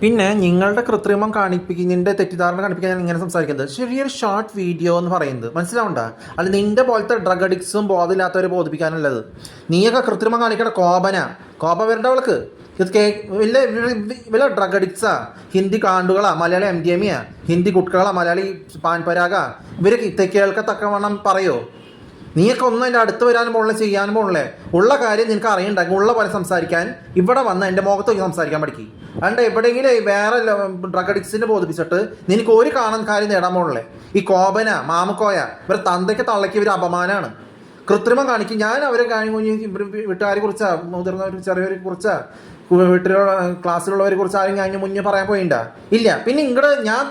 പിന്നെ നിങ്ങളുടെ കൃത്രിമം കാണിപ്പിക്കുന്നതിൻ്റെ തെറ്റിദ്ധാരണ കാണിപ്പിക്കാൻ ഞാൻ ഇങ്ങനെ സംസാരിക്കുന്നത് ചെറിയൊരു ഷോർട്ട് വീഡിയോ എന്ന് പറയുന്നത് മനസ്സിലാവണ്ട. അല്ല നിന്റെ പോലത്തെ ഡ്രഗ് അഡിക്ട്സും ബോധമില്ലാത്തവരെ ബോധിപ്പിക്കാനുള്ളത്. നീയൊക്കെ കൃത്രിമം കാണിക്കണ കോപ വരേണ്ടവൾക്ക് ഇത് വലിയ വലിയ ഡ്രഗ് അഡിക്ട്സാ. ഹിന്ദി കാണ്ടുകളാ, മലയാളി MDMA, ഹിന്ദി കുട്ടികളാ, മലയാളി പാൻപരാഗ. ഇവരൊക്കെ കേൾക്കത്തക്കവണ്ണം പറയോ? നീയൊക്കെ ഒന്നും അതിൻ്റെ അടുത്ത് വരാനും പോകണേ, ചെയ്യാനും പോകണേ. ഉള്ള കാര്യം നിനക്ക് അറിയണ്ടാക്കി ഉള്ള പോലെ സംസാരിക്കാൻ ഇവിടെ വന്ന് എൻ്റെ മുഖത്ത് നോക്കി സംസാരിക്കാൻ പഠിക്കും. അതുകൊണ്ട് എവിടെയെങ്കിലും വേറെ ഡ്രഗ് അഡിക്ട്സിനെ ബോധിപ്പിച്ചിട്ട് നിനക്ക് ഒരു കാണാൻ കാര്യം നേടാൻ പോകണല്ലേ. ഈ കോപന മാമക്കോയ ഇവരെ തന്തയ്ക്ക് തള്ളയ്ക്ക് ഇവർ അപമാനമാണ്. കൃത്രിമം കാണിക്കും. ഞാൻ അവരെ വീട്ടുകാരെ കുറിച്ചാ, മുതിർന്നവർ ചെറിയവരെ കുറിച്ചാ, വീട്ടിലുള്ള ക്ലാസ്സിലുള്ളവരെ കുറിച്ച് ആരും കഴിഞ്ഞ് മുന്നേ പറയാൻ പോയിണ്ട ഇല്ല. പിന്നെ ഇങ്ങോട്ട് ഞാൻ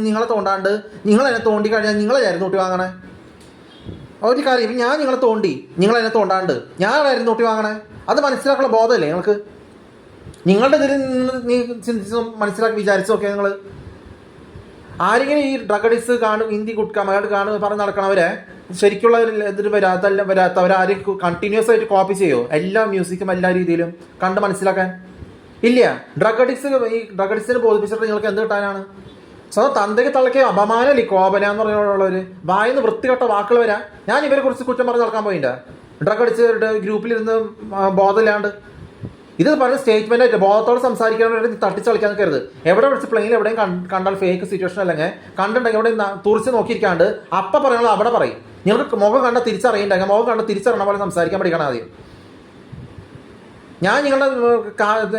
നിങ്ങളെ തോണ്ടാണ്ട് നിങ്ങൾ എന്നെ തോണ്ടി കഴിഞ്ഞാൽ നിങ്ങളായിരുന്നു നോട്ടി വാങ്ങണേ. ഒരു കാര്യം, ഞാൻ നിങ്ങളെ തോണ്ടി നിങ്ങൾ എന്നെ തോണ്ടാണ്ട് ഞാനായിരുന്നു നോട്ടി വാങ്ങണേ. അത് മനസ്സിലാക്കാനുള്ള ബോധമല്ലേ നിങ്ങൾക്ക്? നിങ്ങളുടെ ഇതിൽ നിന്ന് നീ ചിന്തിച്ച് മനസ്സിലാക്കി വിചാരിച്ചു നോക്കിയാൽ നിങ്ങൾ ആരെങ്കിലും ഈ ഡ്രഗ് അഡിക്ട്സ് കാണും, ഹിന്ദി കുട്ക മലയാളം കാണും പറഞ്ഞ് നടക്കണവരെ ശരിക്കുള്ള ഇതിന് വരാത്തവരാരും കണ്ടിന്യൂസ് ആയിട്ട് കോപ്പി ചെയ്യോ? എല്ലാ മ്യൂസിക്കും എല്ലാ രീതിയിലും കണ്ട് മനസ്സിലാക്കാൻ ഇല്ല. ഡ്രഗ് അഡിക്ട്സിനെ ബോധിപ്പിച്ചിട്ട് നിങ്ങൾക്ക് എന്ത് കിട്ടാനാണ്? തന്തയ്ക്ക് തള്ളയ്ക്ക് അപമാനമല്ലേ കോപന എന്ന് പറയുള്ളവർ വായിന്ന് വൃത്തികെട്ട വാക്കുകൾ വരാം. ഞാൻ ഇവരെ കുറിച്ച് കുറ്റം പറഞ്ഞ് നടക്കാൻ പോയില്ല. ഡ്രഗ് അടിച്ച് ഗ്രൂപ്പിലിരുന്ന് ബോധമില്ലാണ്ട് ഇത് പറഞ്ഞ സ്റ്റേറ്റ്മെന്റ് ആയിട്ട് ബോധത്തോടെ സംസാരിക്കാൻ തട്ടിച്ച് കളിക്കാൻ കരുത്. എവിടെ വിളിച്ച് പ്ലെയിനിൽ എവിടെയും കണ്ടാൽ ഫേക്ക് സിറ്റുവേഷൻ അല്ലെങ്കിൽ കണ്ടിട്ടുണ്ടെങ്കിൽ എവിടെ തുറച്ച് നോക്കിയിരിക്കാണ്ട് അപ്പം പറയാനുള്ളത് അവിടെ പറയും. നിങ്ങൾക്ക് മുഖം കണ്ടാൽ തിരിച്ചറിയണ്ടെങ്കിൽ മുഖം കണ്ടാൽ തിരിച്ചറിയണ പോലെ സംസാരിക്കാൻ പഠിക്കണം ആദ്യം. ഞാൻ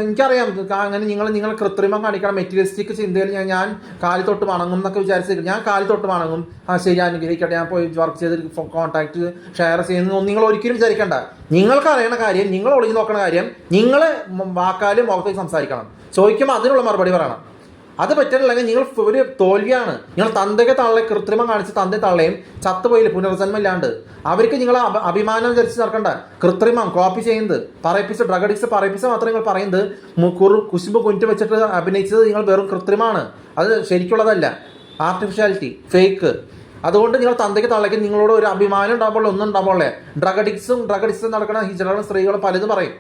എനിക്കറിയാം അങ്ങനെ നിങ്ങൾ കൃത്രിമം കാണിക്കണം മെറ്റീരിയലിസ്റ്റിക് ചിന്തയിൽ ഞാൻ കാലി തൊട്ട് വണങ്ങും എന്നൊക്കെ വിചാരിച്ചിരിക്കും. ഞാൻ കാലി തൊട്ട് വണങ്ങും, ശരി അനുഗ്രഹിക്കട്ടെ, ഞാൻ പോയി വർക്ക് ചെയ്ത് കോൺടാക്ട് ഷെയർ ചെയ്യുന്നതൊന്നും നിങ്ങൾ ഒരിക്കലും വിചാരിക്കണ്ട. നിങ്ങൾക്ക് അറിയണ കാര്യം, നിങ്ങൾ ഒളിഞ്ഞു നോക്കണ കാര്യം നിങ്ങൾ വാക്കാലും മുഖത്തേക്ക് സംസാരിക്കണം. ചോദിക്കുമ്പോൾ അതിനുള്ള മറുപടി പറയണം. അത് പറ്റില്ലെങ്കിൽ നിങ്ങൾ ഒരു തോൽവിയാണ്. നിങ്ങൾ തന്തയ്ക്ക് തള്ളെ കൃത്രിമം കാണിച്ച് തന്തേ തള്ളയും ചത്തുപോയില്ല, പുനർജന്മം ഇല്ലാണ്ട്. അവർക്ക് നിങ്ങൾ അഭിമാനം ധരിച്ച് നടക്കണ്ട. കൃത്രിമം കോപ്പി ചെയ്യുന്നത് പറയിപ്പിച്ച് ഡ്രഗ് അഡിക്ട്സ് പറയിപ്പിച്ച് മാത്രം നിങ്ങൾ പറയുന്നത് കുശുമ്പ് കുഞ്ഞു വെച്ചിട്ട് അഭിനയിച്ചത് നിങ്ങൾ വെറും കൃത്രിമാണ്. അത് ശരിക്കുള്ളതല്ല, ആർട്ടിഫിഷ്യാലിറ്റി, ഫേക്ക്. അതുകൊണ്ട് നിങ്ങൾ തന്തയ്ക്ക് തള്ളയ്ക്ക് നിങ്ങളോട് ഒരു അഭിമാനം ഉണ്ടാകുമ്പോൾ ഒന്നും ഉണ്ടാകുമ്പോഴേ ഡ്രഗ് അഡിക്ട്സും നടക്കുന്ന ഹിജറകളും സ്ത്രീകളും പലതും പറയും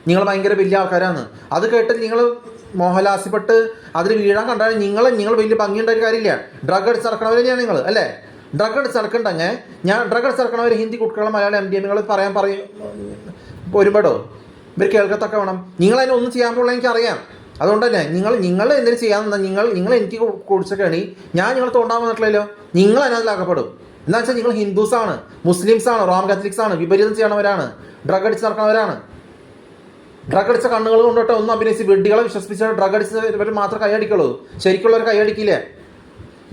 നിങ്ങൾ ഭയങ്കര വലിയ ആൾക്കാരാണ്. അത് കേട്ട് നിങ്ങൾ മോഹലാസ്യപ്പെട്ട് അതിൽ വീഴാൻ കണ്ടാൽ നിങ്ങൾ വലിയ ഭംഗിയുണ്ടായ കാര്യമില്ല. ഡ്രഗ് അടിച്ച് നടക്കണവർ തന്നെയാണ് നിങ്ങൾ അല്ലേ? ഡ്രഗ് അടിച്ച് നടക്കണ്ടെങ്കിൽ ഡ്രഗ് അടിച്ച് നടക്കണവർ ഹിന്ദി കുട്ടികൾ മലയാളം MDMA പറയും ഒരുപാടോ ഇവർ കേൾക്കത്തൊക്കെ വേണം. നിങ്ങളതിനെ ഒന്നും ചെയ്യാൻ പോകുള്ള എനിക്കറിയാം. അതുകൊണ്ട് തന്നെ നിങ്ങൾ എന്തെങ്കിലും ചെയ്യാമെന്ന നിങ്ങൾ എനിക്ക് കുടിച്ചൊക്കെയാണ് ഞാൻ നിങ്ങൾ തോണ്ടാൻ വന്നിട്ടില്ലല്ലോ. നിങ്ങൾ അതിനകത്തിലാക്കപ്പെടും. എന്താ വെച്ചാൽ നിങ്ങൾ ഹിന്ദുസാണ്, മുസ്ലിംസാണ്, റോം കാത്തലിക്സാണ്, വിപരീതം ചെയ്യണവരാണ്, ഡ്രഗ് അടിച്ച് നടക്കണവരാണ്. ഡ്രഗ് അടിച്ച കണ്ണുകൾ കൊണ്ടിട്ട് ഒന്നും അഭിനയിച്ച് വെഡ്ഡികളെ വിശ്വസിപ്പിച്ച ഡ്രഗ് അടിച്ചവർ മാത്രം കൈയടിക്കുള്ളൂ. ശരിക്കുള്ളവർ കൈയടിക്കില്ല.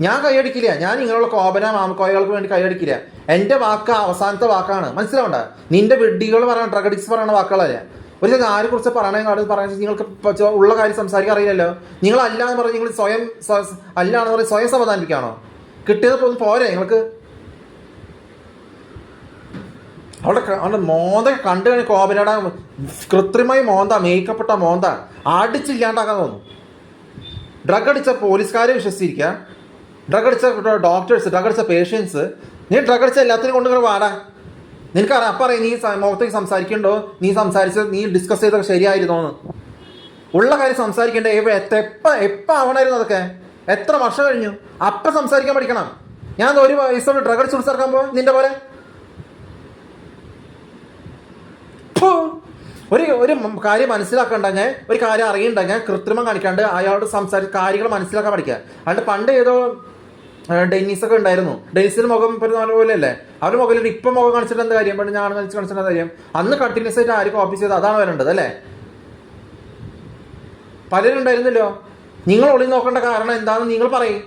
ഞാൻ കൈയടിക്കില്ല. ഞാൻ നിങ്ങളുള്ള കോപന മാമക്കോയകൾക്ക് വേണ്ടി കൈയടിക്കില്ല. എൻ്റെ വാക്ക് അവസാനത്തെ വാക്കാണ്, മനസ്സിലാവണ്ട. നിന്റെ വെഡ്ഡികൾ പറയണ ഡ്രഗ് അഡിക്ട്സ് പറയുന്ന വാക്കുകളല്ല. ഒരു ആരെ കുറിച്ച് പറയാൻ നിങ്ങൾക്ക് ഉള്ള കാര്യം സംസാരിക്കാൻ അറിയില്ലല്ലോ. നിങ്ങൾ അല്ല എന്ന് പറഞ്ഞ് നിങ്ങൾ സ്വയം അല്ലാന്ന് പറഞ്ഞ് സ്വയം സമാധാനിപ്പിക്കുകയാണോ? കിട്ടിയത് പോരെ നിങ്ങൾക്ക്? അവിടെ മോന്ത കണ്ടു കഴിഞ്ഞ കോപനയുടെ കൃത്രിമമായി മേക്കപ്പെട്ട മോന്ത അടിച്ചില്ലാണ്ടാക്കാൻ തോന്നും. ഡ്രഗ് അടിച്ച പോലീസുകാരെ വിശ്വസിച്ചിരിക്കുക, ഡ്രഗ് അടിച്ച ഡോക്ടേഴ്സ്, ഡ്രഗ് അടിച്ച പേഷ്യൻസ്. നീ ഡ്രഗ് അടിച്ച എല്ലാത്തിനും കൊണ്ടുങ്ങനെ വാടാ. നിനക്കറിയാം അപ്പം പറയും നീ മുഖത്തേക്ക് സംസാരിക്കണ്ടോ, നീ ഡിസ്കസ് ചെയ്തൊക്കെ ശരിയായിരുന്നോന്ന്. ഉള്ള കാര്യം സംസാരിക്കണ്ടേ? എപ്പോൾ ആവണമായിരുന്നു അതൊക്കെ? എത്ര വർഷം കഴിഞ്ഞു? അപ്പം സംസാരിക്കാൻ പഠിക്കണം. ഞാൻ ഒരു വയസ്സോട് ഡ്രഗ് അടിച്ച് കുടിച്ചിറക്കാൻ പോവാ നിന്റെ പോലെ? ഒരു കാര്യം മനസ്സിലാക്കണ്ടെങ്കിൽ, ഒരു കാര്യം അറിയണ്ടെങ്കിൽ കൃത്രിമം കാണിക്കാണ്ട് അയാളോട് കാര്യങ്ങൾ മനസ്സിലാക്കാൻ പഠിക്കുക. അതുകൊണ്ട് പണ്ട് ഏതോ ഡെന്നീസൊക്കെ ഉണ്ടായിരുന്നു. ഡെന്നീസിന് മുഖം പോലെ അല്ലേ അവരുടെ മുഖം. ഇപ്പം മുഖം കാണിച്ചിട്ട് എന്താ കാര്യം? പണ്ട് ഞാൻ കാണിച്ചിട്ട് കാര്യം? അന്ന് കണ്ടിന്യൂസ് ആയിട്ട് ആര് കോപ്പി ചെയ്ത് അതാണ് വരേണ്ടത് അല്ലേ? പലരും ഉണ്ടായിരുന്നല്ലോ. നിങ്ങൾ ഒളി നോക്കേണ്ട കാരണം എന്താണെന്ന് നിങ്ങൾ പറയും.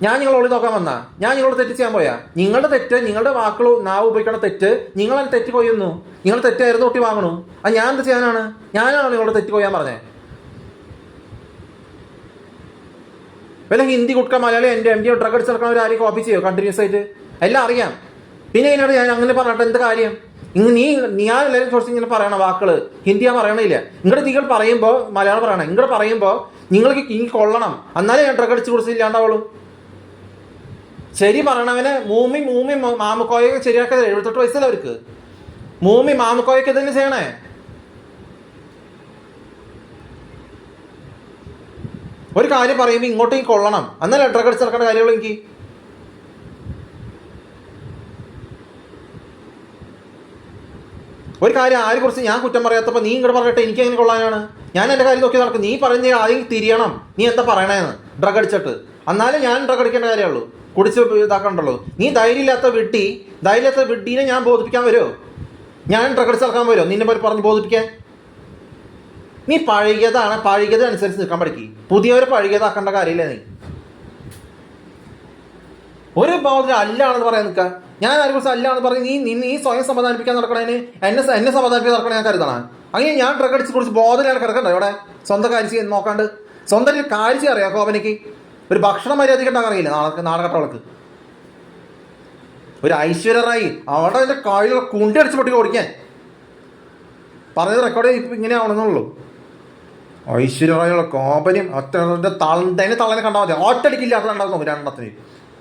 ഞാൻ നിങ്ങൾ ഒളി നോക്കാൻ വന്നാ? ഞാൻ നിങ്ങളോട് തെറ്റ് ചെയ്യാൻ പോയാ? നിങ്ങളുടെ തെറ്റ്, നിങ്ങളുടെ വാക്കുകൾ നാവ് ഉപയോഗിക്കണ തെറ്റ്, നിങ്ങളത് തെറ്റ് കൊയ്യുന്നു. നിങ്ങൾ തെറ്റായിരുന്നു ഒട്ടി വാങ്ങണു. അത് ഞാൻ എന്ത് ചെയ്യാനാണ്? ഞാനാണ് നിങ്ങളുടെ തെറ്റ് കൊയ്യാൻ പറഞ്ഞത്. വല്ല ഹിന്ദി കുട്ക മലയാളി MDMA ഡ്രഗ് അടിച്ച് നടക്കണവർ ആരെയും കോപ്പി ചെയ്യോ കണ്ടിന്യൂസ് ആയിട്ട്? എല്ലാം അറിയാം. പിന്നെ ഇതിനോട് ഞാൻ അങ്ങനെ പറഞ്ഞിട്ട് എന്ത് കാര്യം? ഞാൻ എല്ലാവരും കുറച്ച് ഇങ്ങനെ പറയണ വാക്കുകൾ ഹിന്ദി ഞാൻ പറയണില്ല. നിങ്ങൾ പറയുമ്പോൾ മലയാളം പറയണം. ഇങ്ങോട്ട് പറയുമ്പോൾ നിങ്ങൾക്ക് കൊള്ളണം. എന്നാലേ ഞാൻ ഡ്രഗ് അടിച്ച് കുറിച്ചില്ലാണ്ടാവുള്ളൂ. ശരി പറയണവനെ മൂമി മാമക്കോയൊക്കെ ശരിയാക്കരുത്. 78 വയസ്സല്ലേ അവർക്ക്. മൂമി മാമക്കോയൊക്കെ ഇതന്നെ ചെയ്യണേ. ഒരു കാര്യം പറയുമ്പോൾ ഇങ്ങോട്ടേക്ക് കൊള്ളണം, എന്നല്ല ഡ്രഗ് അടിച്ച് നടക്കേണ്ട കാര്യങ്ങൾ. എനിക്ക് ഒരു കാര്യം ആരെ കുറിച്ച് ഞാൻ കുറ്റം പറയാത്തപ്പോൾ നീ ഇങ്ങോട്ട് പറഞ്ഞിട്ട് എനിക്ക് എങ്ങനെ കൊള്ളാനാണ്? ഞാൻ എൻ്റെ കാര്യം നോക്കി നടക്കും. നീ പറയുന്നത് ആദ്യം തിരിയണം, നീ എന്താ പറയണേന്ന്. ഡ്രഗ് അടിച്ചിട്ട് എന്നാലും ഞാൻ ഡ്രഗ് അടിക്കേണ്ട കാര്യമുള്ളൂ, കുടിച്ച് ഇതാക്കണ്ടല്ലോ. നീ ധൈര്യമില്ലാത്ത വിഡ്ഢീനെ ഞാൻ ബോധിപ്പിക്കാൻ വരുമോ? ഞാൻ ഡ്രഗ് അടിച്ച് നടക്കാൻ വരുമോ നിന്നെ പറഞ്ഞ് ബോധിപ്പിക്കാൻ? നീ പഴകിയത് അനുസരിച്ച് നിൽക്കാൻ പഠിക്കും. പുതിയവരെ പഴകിയതാക്കേണ്ട കാര്യമില്ല. നീ ഒരു ബോധം അല്ലാണെന്ന് പറയാൻ നിൽക്കുക. ഞാൻ ആരെ കുറിച്ച് അല്ലാണെന്ന് പറഞ്ഞ് നീ സ്വയം സമാധാനിപ്പിക്കാൻ നടക്കണേന് എന്നെ സമാധാനിപ്പിക്കാൻ നടക്കണേ ഞാൻ കരുതണം. അങ്ങനെ ഞാൻ ഡ്രഗ് അടിച്ച് കുറിച്ച് ബോധനയാണ് കിടക്കണ്ട ഇവിടെ. സ്വന്തം കാര്യം നോക്കാണ്ട് സ്വന്തം കാര്യം അറിയാം. കോപനയ്ക്ക് ഒരു ഭക്ഷണം മര്യാദയ്ക്ക് ഉണ്ടാക്കാൻ അറിയില്ല. നാടകട്ടവൾക്ക് ഒരു ഐശ്വര്യ റായി അവിടെ എൻ്റെ കാഴ്ച കുണ്ടി അടിച്ച് പൊട്ടി ഓടിക്കാൻ പറഞ്ഞത് റെക്കോർഡ് ഇപ്പം ഇങ്ങനെ ആവണമെന്നുള്ളൂ. ഐശ്വര്യ റായിയുള്ള കോപനും അത്ര തള്ളനെ കണ്ടാൽ മതി. ഒറ്റടിക്കില്ല അത് ഉണ്ടാകുന്നു രണ്ടെണ്ണത്തിന്.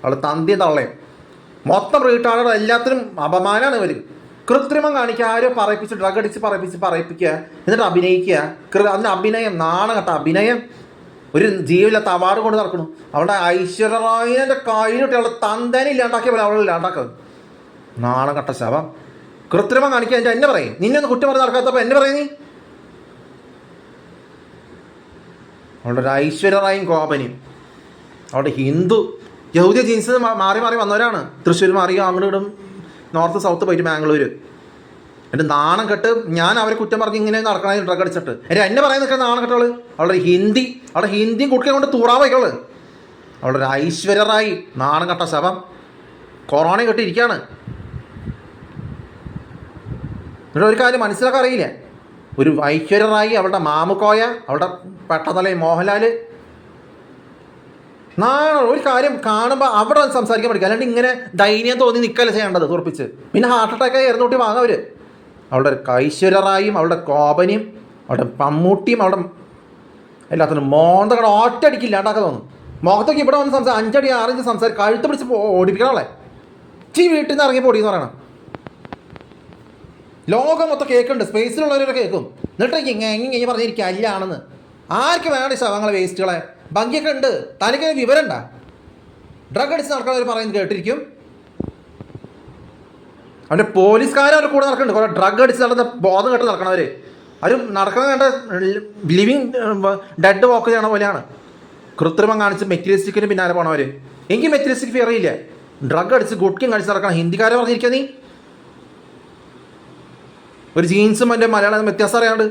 അവൾ തന്തിയും തള്ളയും മൊത്തം റീട്ടാളുകൾ എല്ലാത്തിനും അപമാനമാണ് ഇവർ. കൃത്രിമം കാണിക്കുക, ആരോ പറയിപ്പിച്ച് ഡ്രഗ് അടിച്ച് പറയിപ്പിക്കുക, എന്നിട്ട് അഭിനയിക്കുക. അതിന് അഭിനയം, നാണകെട്ട അഭിനയം. ഒരു ജീവനില്ലാത്ത അവാർഡ് കൊണ്ട് നടക്കണം. അവളുടെ ഐശ്വര്യ റായിൻ്റെ കയ്യിലിട്ട് അവളുടെ തന്തേനെ ഇല്ലാണ്ടാക്കിയ പോലെ അവൾ ഇല്ലാണ്ടാക്കുക. നാണകെട്ട ശവം. കൃത്രിമം കാണിക്കുക. എന്നെ പറയും. നിന്നെ ഒന്ന് കുറ്റം പറഞ്ഞ് നടക്കാത്തപ്പോൾ എന്നെ പറയും നീ. അവളുടെ ഒരു ഐശ്വര്യ റായും കോപനും അവളുടെ ഹിന്ദു യഹൂദിയ ജീൻസ് മാറി വന്നവരാണ്. തൃശ്ശൂർ മാറി അങ്ങോട്ടും നോർത്ത് സൗത്ത് പോയിട്ട് ബാംഗ്ലൂർ. എൻ്റെ നാണം കെട്ട് ഞാൻ അവരെ കുറ്റം പറഞ്ഞ് ഇങ്ങനെ നടക്കണ ഡ്രഗ് അടിച്ചിട്ട് എന്നെ പറയാൻ നിൽക്കുന്ന നാണം കെട്ടവള്. അവളുടെ ഹിന്ദിയും കുട്ടിയെ കൊണ്ട് തൂറാൻ വയ്ക്കവള്. അവളുടെ ഒരു ഐശ്വര്യ റായി നാണം കെട്ട ശവം. കൊറോണ കെട്ടിയിരിക്കുകയാണ്. ഇവിടെ ഒരു കാര്യം മനസ്സിലാക്കാൻ അറിയില്ല. ഒരു ഐശ്വര്യ റായി, അവളുടെ മാമുക്കോയ, അവളുടെ പെട്ടതലയും മോഹൻലാൽ. ഒരു കാര്യം കാണുമ്പോൾ അവിടെ സംസാരിക്കാൻ പഠിക്കുക. അല്ലാണ്ട് ഇങ്ങനെ ദൈന്യം തോന്നി നിൽക്കല്ലേ ചെയ്യേണ്ടത് തുറപ്പിച്ച്. പിന്നെ ഹാർട്ട് അറ്റാക്കായി ഇറന്നോട്ടി വാങ്ങാം അവർ. അവളുടെ ഐശ്വര്യ റായും അവളുടെ കോപനിയും അവളുടെ മമ്മൂട്ടിയും അവളുടെ എല്ലാത്തിനും മോന്തകട ഒറ്റയടിക്കില്ല ഉണ്ടാക്കാൻ തോന്നും. മുഖത്തൊക്കെ ഇവിടെ വന്ന് 5 അടി 6 ഇഞ്ച് സംസാരിച്ച് കഴുത്ത് പിടിച്ച് ഓടിപ്പിക്കണല്ലേ. വീട്ടിൽ നിന്ന് ഇറങ്ങി പൊടിയെന്ന് പറയണം. ലോകം മൊത്തം കേൾക്കുന്നുണ്ട്, സ്പേസിലുള്ളവരൊക്കെ കേൾക്കും. എന്നിട്ട് ഇങ്ങനെ പറഞ്ഞിരിക്കുക അല്ലാണെന്ന്. ആർക്ക് വേണം ശവങ്ങളെ വേസ്റ്റുകളെ? ഭംഗിയൊക്കെ ഉണ്ട്, തനിക്ക് വിവരം ഉണ്ടാ? ഡ്രഗ് അടിച്ച് നടക്കുന്നവർ പറയുന്നത് കേട്ടിരിക്കും. അവൻ്റെ പോലീസുകാരും അവരുടെ കൂടെ നടക്കുന്നുണ്ട്. കുറേ ഡ്രഗ് അടിച്ച് നടന്ന ബോധം കെട്ട് നടക്കണവർ. അവർ നടക്കുന്നത് കണ്ട ലിവിങ് ഡെഡ് വോക്ക് ചെയ്യണ പോലെയാണ്. കൃത്രിമം കാണിച്ച് മെറ്റീരിയലിസ്റ്റിക്കിന് പിന്നാലെ പോണവർ. എനിക്ക് മെറ്റീരിയലിസ്റ്റിക് ഫിയർ ഇല്ല. ഡ്രഗ് അടിച്ച് ഗുഡ്കിയും കഴിച്ച് നടക്കണം. ഹിന്ദിക്കാരെ പറഞ്ഞിരിക്കുക നീ. ഒരു ജീൻസും എൻ്റെ മലയാളം വ്യത്യാസം അറിയാണ്ട്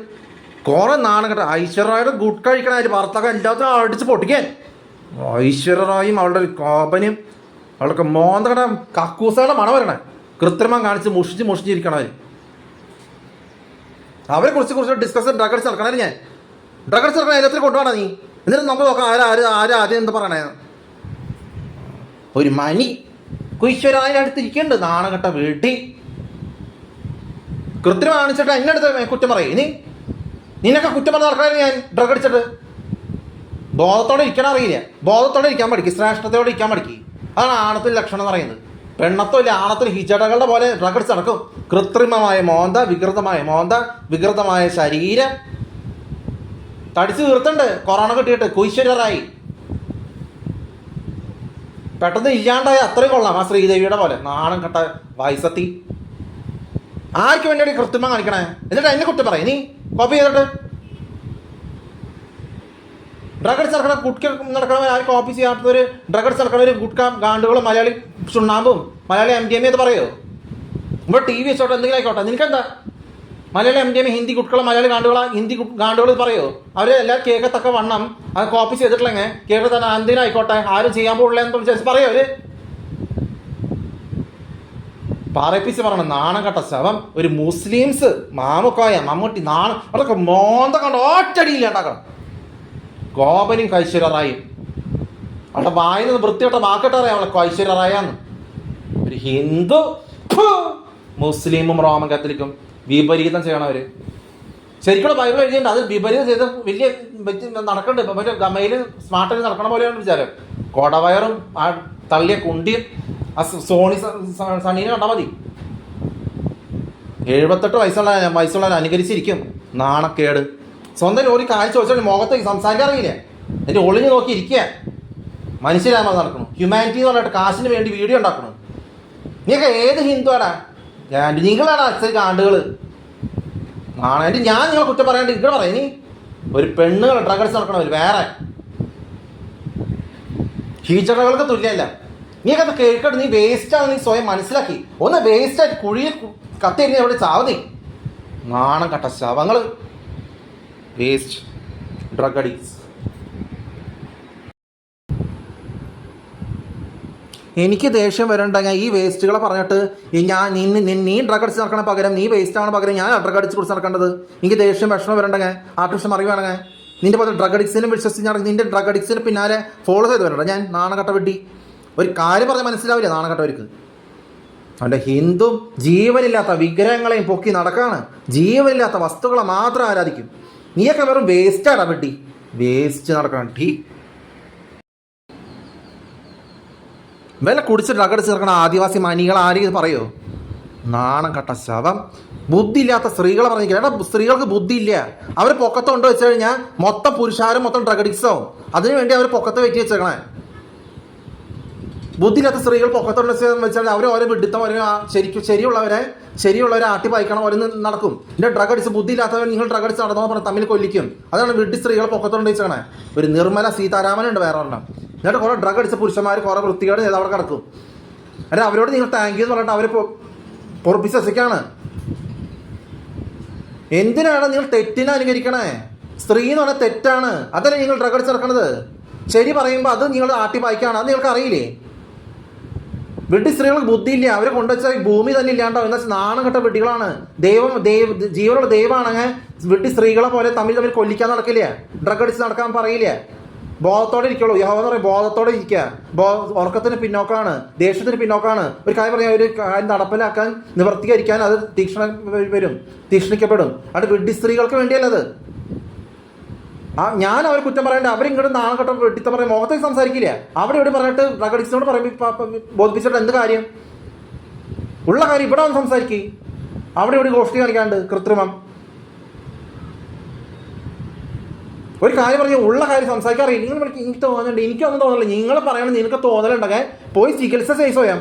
കുറേ നാണം കേട്ടോ. ഐശ്വര്യയുടെ ഗുഡ് കഴിക്കണ ഭർത്താക്ക എല്ലാത്തിനും അടിച്ച് പൊട്ടിക്കാൻ. ഐശ്വര്യ റായും അവളുടെ ഒരു കോപനും അവൾക്ക് മോന്തകട കക്കൂസയുടെ മണം വരണേ. കൃത്രിമം കാണിച്ച് മുഷിച്ചിരിക്കണവർ. അവരെ കുറിച്ച് ഡിസ്കസ് ഡ്രഗ് അടിച്ച് നടക്കണേ. ഞാൻ ഡ്രഗ് അടിച്ച് നടക്കണ എല്ലാത്തിനും കൊണ്ടുപോകണം നീ. എന്നിട്ട് നമുക്ക് നോക്കാം ആദ്യം എന്താ പറയണേ. ഒരു മണി ഐശ്വര്യ അടുത്തിരിക്കുന്നുണ്ട്. നാണകെട്ട വീട്ടി കൃത്രിമം കാണിച്ചിട്ട് എന്നെ അടുത്ത് കുറ്റം പറയും. നിന്നൊക്കെ കുറ്റം പറഞ്ഞ് നടക്കണേ. ഞാൻ ഡ്രഗ് അടിച്ചിട്ട് ബോധത്തോടെ ഇരിക്കാൻ അറിയില്ല. ബോധത്തോടെ ഇരിക്കാൻ പഠിക്കും, ശ്രേഷ്ഠതയോടെ ഇരിക്കാൻ പഠിക്കും. അതാണ് ആണത്തിൽ ലക്ഷണം എന്ന് പറയുന്നത്. പെണ്ണത്തോ ഇല്ല, ആണത്തിൽ ഹിജടകളുടെ പോലെ ഡ്രഗ് അടിച്ച് നടക്കും. കൃത്രിമമായ മോന്ത, വികൃതമായ ശരീരം തടിച്ച് തീർത്തുണ്ട്. കൊറോണ കിട്ടിയിട്ട് കുശ്വരായി പെട്ടെന്ന് ഇല്ലാണ്ടായ അത്രയും കൊള്ളാം. ആ ശ്രീദേവിയുടെ പോലെ നാണം കെട്ട വയസ്സത്തി. ആർക്ക് വേണ്ടി കൃത്രിമം കാണിക്കണേ? എന്നിട്ട് എന്നെ കുറ്റം പറയും നീ. കോപ്പി ചെയ്തിട്ട് ഡ്രഗ് അടിച്ച് നടക്കണ കുട്ടി നടക്കണവർ, ആരും കോപ്പി ചെയ്യാത്തവർ ഡ്രഗ് അടിച്ച് നടക്കണവർ ഗുഡ്ക ഗാണ്ടുകളും മലയാളി ചുണ്ണാമ്പും മലയാളി MDMA എന്ന് പറയുമോ? ഇവിടെ TV വെച്ചോട്ടെ, എന്തെങ്കിലും ആയിക്കോട്ടെ. നിനക്കെന്താ? മലയാളി MDMA, ഹിന്ദി കുട്ടികളെ മലയാളി ഗാണ്ടുകൾ പറയുമോ? അവർ എല്ലാവരും കേൾക്കത്തക്ക വണ്ണം അത് കോപ്പി ചെയ്തിട്ടില്ലെങ്കിൽ കേൾക്ക തന്നെ എന്തിനായിക്കോട്ടെ, ആരും ചെയ്യാൻ പോകില്ല എന്ന് വിചാരിച്ച് പറയോ അവര്? പറയിപ്പിച്ച് പറയണം. നാണം കെട്ട ശവം. ഒരു മുസ്ലിംസ് മാമുക്കോയ, മമ്മൂട്ടി നാണം അതൊക്കെ മോന്ത കണ്ട് ഒറ്റടിയില്ല ഉണ്ടാക്കണം. കോപനും ഐശ്വര്യ റായും അവളുടെ വായിൽ നിന്ന് വൃത്തികെട്ട വാക്കിട്ട് അറിയാം അവളെ ഐശ്വര്യ റായാന്ന്. ഒരു ഹിന്ദു മുസ്ലിമും റോമൻ കാത്തലിക്കും വിപരീതം ചെയ്യണവര്. ശരിക്കും ബൈബിൾ എഴുതിയിട്ടുണ്ട്. അത് വിപരീതം ചെയ്ത് വലിയ നടക്കണ്ട്. ഇപ്പം മറ്റേ ഗമയിൽ സ്മാർട്ടിൽ നടക്കണ പോലെയാണ് വിചാരം. കൊടവയറും ആ തള്ളിയ കുണ്ടിയും ആ സണീനെ കണ്ടാൽ മതി. 78 വയസ്സുള്ളവൻ അനുകരിച്ചിരിക്കും. നാണക്കേട്. സ്വന്തം ഒരു കാര്യം ചോദിച്ചാൽ മുഖത്തേക്ക് സംസാരിക്കാൻ അറിയില്ല. എൻ്റെ ഒളിഞ്ഞു നോക്കി ഇരിക്കുക. മനുഷ്യരാമ നടക്കണം, ഹ്യൂമാനിറ്റി എന്ന് പറഞ്ഞിട്ട് കാശിന് വേണ്ടി വീഡിയോ ഉണ്ടാക്കണം. നീയൊക്കെ ഏത് ഹിന്ദുവാടാ? നിങ്ങളാണ് അച്ഛൻ ആണ്ടുകൾ ആണായിട്ട്. ഞാൻ നിങ്ങളെ കുറ്റം പറയാണ്ട് ഇവിടെ പറയാം. ഇനി ഒരു പെണ്ണുകൾ ഡ്രഗ്സ് നടക്കണവർ വേറെ ഹീച്ചടകൾക്ക് തുല്യമല്ല. നീയൊക്കെ അത് കേൾക്കട്ടെ. നീ വേസ്റ്റാണ്, നീ സ്വയം മനസ്സിലാക്കി. ഒന്ന് വേസ്റ്റായിട്ട് കുഴിയിൽ കത്തിരിഞ്ഞ് എവിടെ ചാവുന്നേ. നാണം കട്ട ശവങ്ങൾ, വേസ്റ്റ് ഡ്രഗ് അഡിക്ട്സ്. എനിക്ക് ദേഷ്യം വരണ്ടെങ്കിൽ ഈ വേസ്റ്റുകളെ പറഞ്ഞിട്ട് നീ ഡ്രഗ് അടിച്ച് നടക്കണ പകരം, നീ വേസ്റ്റാണ് പകരം ഞാൻ ഡ്രഗ് അടിച്ച് കുറിച്ച് നടക്കേണ്ടത്. എനിക്ക് ദേഷ്യം വിഷമം വരണ്ടെങ്കിൽ, ആർട്ടിഫിഷ്യൽ അറിയുവാണെങ്കിൽ നിന്റെ പോലെ ഡ്രഗ് അഡിക്സിനും വിശ്വസിച്ച് നിന്റെ ഡ്രഗ് അഡിക്സിന് പിന്നാലെ ഫോളോ ചെയ്ത് വരണ്ട. ഞാൻ നാണകട്ട വെട്ടി ഒരു കാര്യം പറഞ്ഞാൽ മനസ്സിലാവില്ല നാണകട്ടവർക്ക്. അവൻ്റെ ഹിന്ദുവും ജീവനില്ലാത്ത വിഗ്രഹങ്ങളെയും പൊക്കി നടക്കാണ്. ജീവനില്ലാത്ത വസ്തുക്കളെ മാത്രം ആരാധിക്കും. നീയൊക്കെ വെറും വേസ്റ്റാടാ വെട്ടി, വേസ്റ്റ് നടക്കണം. വില കുടിച്ച് ഡ്രഗടിച്ച് നടക്കണ ആദിവാസി മനികൾ ആരെയും പറയോ? നാണം കട്ട ശവം. ബുദ്ധിയില്ലാത്ത സ്ത്രീകളെ പറഞ്ഞിരിക്കുക. എടാ, സ്ത്രീകൾക്ക് ബുദ്ധിയില്ല. അവർ പൊക്കത്തുകൊണ്ട് വെച്ച് കഴിഞ്ഞാൽ മൊത്തം പുരുഷാരും മൊത്തം ഡ്രഗഡിക്സാവും. അതിനുവേണ്ടി അവർ പൊക്കത്ത് വെറ്റി വെച്ചേക്കണേ. ബുദ്ധിയില്ലാത്ത സ്ത്രീകൾ പൊക്കത്തോണ്ട് വെച്ചാൽ അവർ ഓരോ വിഡിത്തം ശരിയുള്ളവരെ ആട്ടി പായിക്കണ പോലെ നടക്കും. എൻ്റെ ഡ്രഗ് അടിച്ച് ബുദ്ധിയില്ലാത്തവർ നിങ്ങൾ ഡ്രഗ് അടിച്ച് നടന്നോ പറഞ്ഞാൽ തമ്മിൽ കൊല്ലിക്കും. അതാണ് വിഡ്ഢി സ്ത്രീകളെ പൊക്കത്തോണ്ട് വെച്ചേക്കണേ. ഒരു നിർമ്മല സീതാരാമനുണ്ട് വേറെ ഒരെണ്ണം. എന്നിട്ട് കുറേ ഡ്രഗ് അടിച്ച പുരുഷന്മാർ കുറേ വൃത്തികേട് ചെയ്ത് അവിടെ കിടക്കും. അല്ല, അവരോട് നിങ്ങൾ താങ്ക് യു എന്ന് പറഞ്ഞിട്ട് അവർ പൊറപ്പിച്ച് വസിക്കാണ്. എന്തിനാണ് നിങ്ങൾ തെറ്റിനെ അനുകരിക്കണേ? സ്ത്രീ എന്ന് പറഞ്ഞാൽ തെറ്റാണ്. അതല്ലേ നിങ്ങൾ ഡ്രഗ് അടിച്ച് നടക്കണത്. ശരി പറയുമ്പോൾ അത് നിങ്ങൾ ആട്ടി പായിക്കാണ്. അത് നിങ്ങൾക്ക് അറിയില്ലേ? വെട്ടി സ്ത്രീകൾക്ക് ബുദ്ധിയില്ല. അവരെ കൊണ്ടുവച്ചാൽ ഭൂമി തന്നെ ഇല്ലാണ്ടോ. എന്നാൽ നാണം കെട്ട വെട്ടികളാണ്. ജീവനുള്ള ദൈവമാണെങ്കിൽ വെട്ടി സ്ത്രീകളെ പോലെ തമ്മിൽ കൊല്ലിക്കാൻ നടക്കില്ല. ഡ്രഗ് അടിച്ച് നടക്കാൻ പറയില്ല. ബോധത്തോടെ ഇരിക്കുള്ളൂ. യഹോവ എന്ന് പറയും ബോധത്തോടെ ഇരിക്കുക. ഉറക്കത്തിന് പിന്നോക്കാണ്, ദേഷ്യത്തിന് പിന്നോക്കാണ്. ഒരു കാര്യം പറഞ്ഞാൽ ഒരു കാര്യം നടപ്പിലാക്കാൻ നിവർത്തീകരിക്കാൻ അത് തീക്ഷ്ണിക്കപ്പെടും. അത് വെട്ടി സ്ത്രീകൾക്ക് വേണ്ടിയല്ലത്. ഞാൻ അവർ കുറ്റം പറയേണ്ട. അവരിങ്ങോട്ട് നാണം കെട്ട വെട്ടിത്ത പറയും, മുഖത്തേക്ക് സംസാരിക്കില്ല. അവിടെ ഇവിടെ പറഞ്ഞിട്ട് ഡ്രഗ് അഡിക്സിനോട് പറയുമ്പോൾ ബോധിപ്പിച്ചിട്ട് എന്ത് കാര്യം? ഉള്ള കാര്യം ഇവിടെ വന്ന് സംസാരിക്കും. അവിടെ ഇവിടെ ഗോഷ്ഠി കാണിക്കാണ്ട് കൃത്രിമം. ഒരു കാര്യം പറഞ്ഞാൽ ഉള്ള കാര്യം സംസാരിക്കാറില്ല. നിങ്ങൾ എനിക്ക് തോന്നുന്നുണ്ട്, എനിക്കൊന്നും തോന്നുന്നില്ല. നിങ്ങൾ പറയണം, നിനക്ക് തോന്നലുണ്ടെങ്കിൽ പോയി ചികിത്സ ചെയ്ത് സ്വയം.